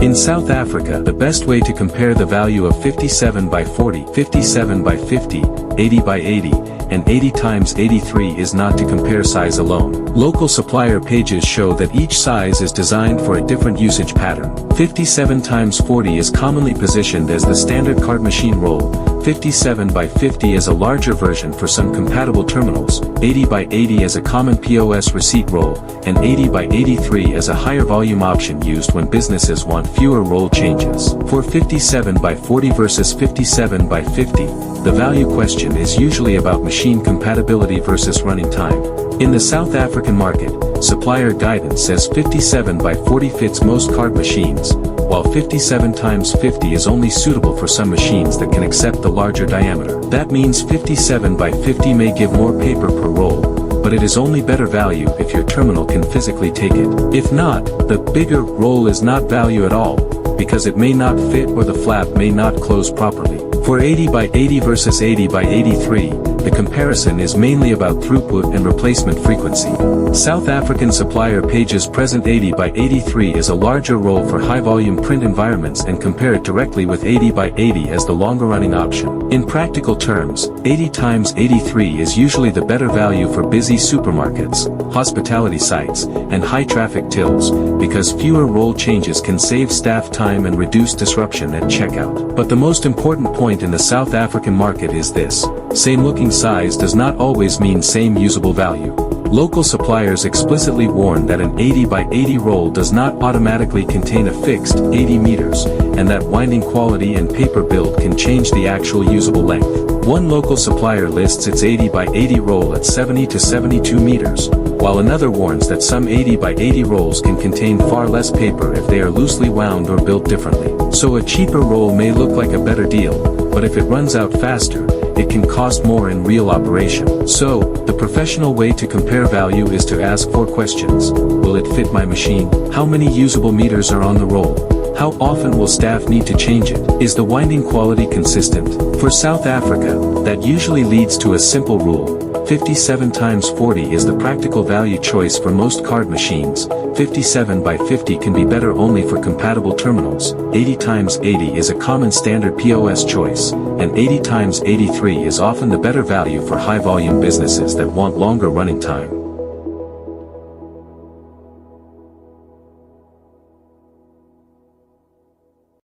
In South Africa, the best way to compare the value of 57 by 40, 57 by 50, 80 by 80, and 80 times 83 is not to compare size alone. Local supplier pages show that each size is designed for a different usage pattern. 57 times 40 is commonly positioned as the standard card machine roll, 57 by 50 is a larger version for some compatible terminals, 80 by 80 as a common POS receipt roll, and 80 by 83 as a higher volume option used when businesses want fewer roll changes. For 57 by 40 versus 57 by 50, the value question is usually about machine compatibility versus running time. In the South African market, supplier guidance says 57 by 40 fits most card machines, while 57 times 50 is only suitable for some machines that can accept the larger diameter. That means 57 by 50 may give more paper per roll, but it is only better value if your terminal can physically take it. If not, the bigger roll is not value at all, because it may not fit or the flap may not close properly. For 80 by 80 versus 80 by 83, the comparison is mainly about throughput and replacement frequency. South African supplier pages present 80 by 83 is a larger roll for high-volume print environments and compare it directly with 80 by 80 as the longer-running option. In practical terms, 80 times 83 is usually the better value for busy supermarkets, hospitality sites, and high-traffic tills, because fewer roll changes can save staff time and reduce disruption at checkout. But the most important point in the South African market is this: same-looking size does not always mean same usable value. Local suppliers explicitly warn that an 80 by 80 roll does not automatically contain a fixed 80 meters, and that winding quality and paper build can change the actual usable length. One local supplier lists its 80 by 80 roll at 70 to 72 meters, while another warns that some 80 by 80 rolls can contain far less paper if they are loosely wound or built differently. So a cheaper roll may look like a better deal, but if it runs out faster, it can cost more in real operation. So, the professional way to compare value is to ask 4 questions. Will it fit my machine? How many usable meters are on the roll? How often will staff need to change it? Is the winding quality consistent? For South Africa, that usually leads to a simple rule. 57 times 40 is the practical value choice for most card machines. 57 by 50 can be better only for compatible terminals. 80 times 80 is a common standard POS choice, and 80 times 83 is often the better value for high-volume businesses that want longer running time.